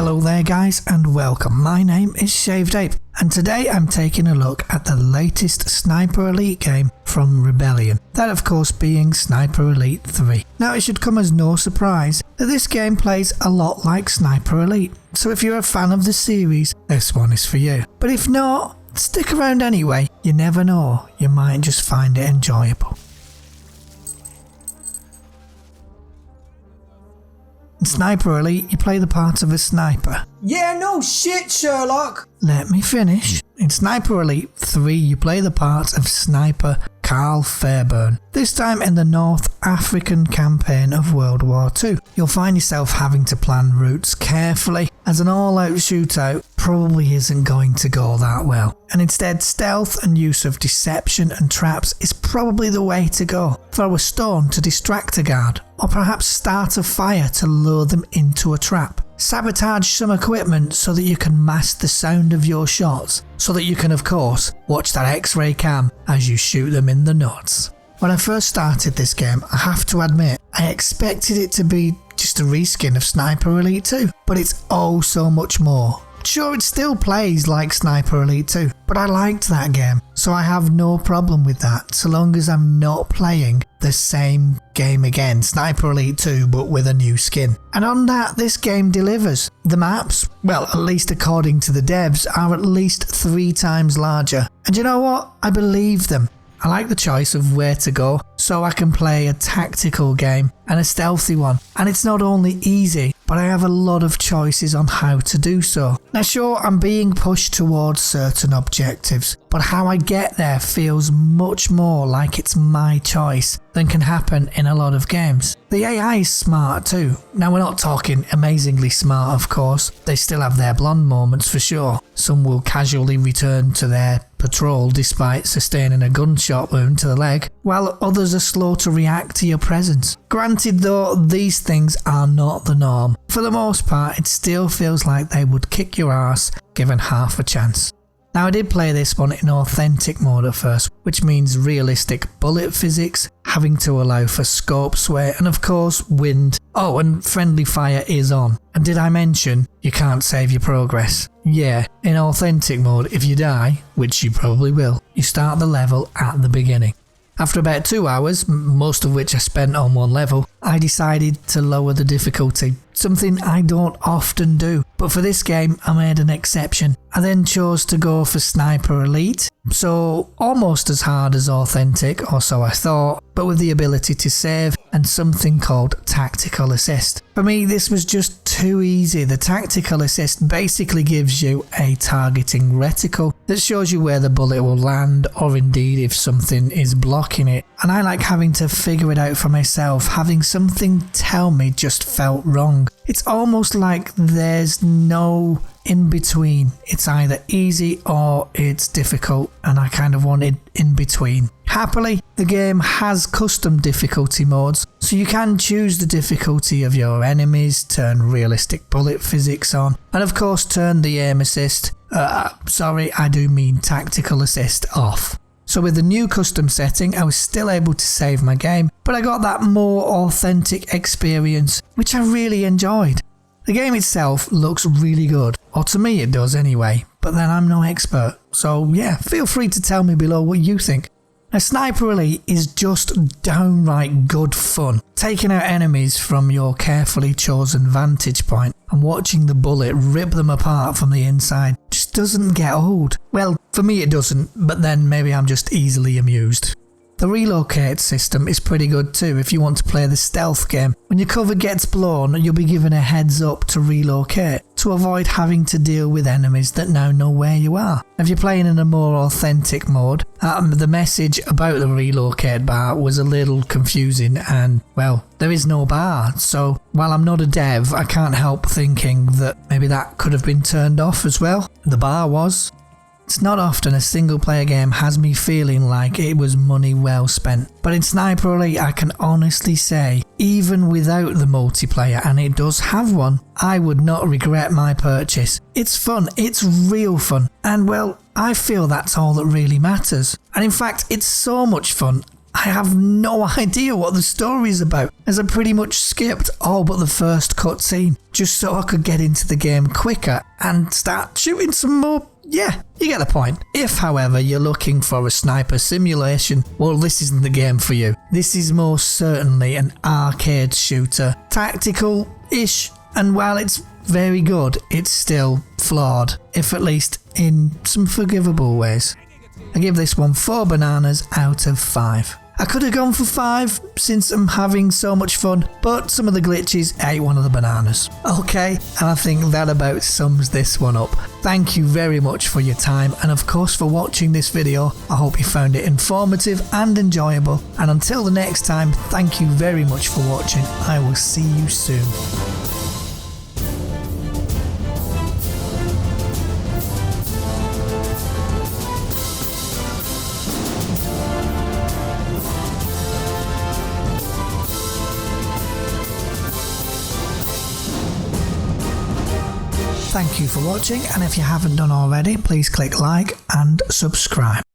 Hello there guys and welcome, my name is ShavedApe and today I'm taking a look at the latest Sniper Elite game from Rebellion, that of course being Sniper Elite 3. Now it should come as no surprise that this game plays a lot like Sniper Elite, so if you're a fan of the series, this one is for you. But if not, stick around anyway, you never know, you might just find it enjoyable. In Sniper Elite, you play the part of a sniper. Yeah, no shit, Sherlock! Let me finish. In Sniper Elite 3, you play the part of Sniper Carl Fairburn, this time in the North African campaign of World War II. You'll find yourself having to plan routes carefully, as an all-out shootout probably isn't going to go that well. And instead, stealth and use of deception and traps is probably the way to go. Throw a stone to distract a guard, or perhaps start a fire to lure them into a trap. Sabotage some equipment so that you can mask the sound of your shots, so that you can of course watch that X-ray cam as you shoot them in the nuts. When I first started this game, I have to admit, I expected it to be just a reskin of Sniper Elite 2, but it's oh so much more. Sure, it still plays like Sniper Elite 2, but I liked that game, so I have no problem with that, so long as I'm not playing the same game again, Sniper Elite 2 but with a new skin. And on that, this game delivers. The maps, well, at least according to the devs, are at least 3 times larger. And you know what? I believe them. I like the choice of where to go, so I can play a tactical game and a stealthy one. And it's not only easy, but I have a lot of choices on how to do so. Now sure, I'm being pushed towards certain objectives, but how I get there feels much more like it's my choice than can happen in a lot of games. The AI is smart too. Now we're not talking amazingly smart of course, they still have their blonde moments for sure. Some will casually return to their patrol despite sustaining a gunshot wound to the leg, while others are slow to react to your presence. Granted though, these things are not the norm. For the most part, it still feels like they would kick your ass given half a chance. Now I did play this one in authentic mode at first, which means realistic bullet physics, having to allow for scope sway and of course wind. Oh, and friendly fire is on. And did I mention you can't save your progress? Yeah, in authentic mode if you die, which you probably will, you start the level at the beginning. After about 2 hours, most of which I spent on one level, I decided to lower the difficulty, something I don't often do, but for this game I made an exception. I then chose to go for Sniper Elite, so almost as hard as authentic, or so I thought, but with the ability to save and something called tactical assist. For me this was just too easy. The tactical assist basically gives you a targeting reticle that shows you where the bullet will land, or indeed if something is blocking it, and I like having to figure it out for myself. Having something tell me just felt wrong. It's almost like there's no in between. It's either easy or it's difficult, and I kind of wanted in between. Happily, the game has custom difficulty modes, so you can choose the difficulty of your enemies, turn realistic bullet physics on, and of course turn the aim assist, sorry, I do mean tactical assist off. So with the new custom setting, I was still able to save my game, but I got that more authentic experience, which I really enjoyed. The game itself looks really good, or to me it does anyway, but then I'm no expert, so yeah, feel free to tell me below what you think. Now Sniper Elite is just downright good fun. Taking out enemies from your carefully chosen vantage point and watching the bullet rip them apart from the inside just doesn't get old. Well, for me it doesn't, but then maybe I'm just easily amused. The relocate system is pretty good too if you want to play the stealth game. When your cover gets blown, you'll be given a heads up to relocate to avoid having to deal with enemies that now know where you are. If you're playing in a more authentic mode, the message about the relocate bar was a little confusing and, well, there is no bar, so while I'm not a dev, I can't help thinking that maybe that could have been turned off as well. The bar was. It's not often a single player game has me feeling like it was money well spent, but in Sniper Elite I can honestly say, even without the multiplayer, and it does have one, I would not regret my purchase. It's fun, it's real fun, and well, I feel that's all that really matters. And in fact, it's so much fun, I have no idea what the story is about, as I pretty much skipped all but the first cutscene, just so I could get into the game quicker and start shooting some more. Yeah, you get the point. If, however, you're looking for a sniper simulation, well, this isn't the game for you. This is most certainly an arcade shooter, tactical-ish, and while it's very good, it's still flawed, if at least in some forgivable ways. I give this one 4 bananas out of 5. I could have gone for 5 since I'm having so much fun, but some of the glitches ate one of the bananas. Okay, and I think that about sums this one up. Thank you very much for your time and of course for watching this video. I hope you found it informative and enjoyable, and until the next time, thank you very much for watching. I will see you soon. Thank you for watching, and if you haven't done already, please click like and subscribe.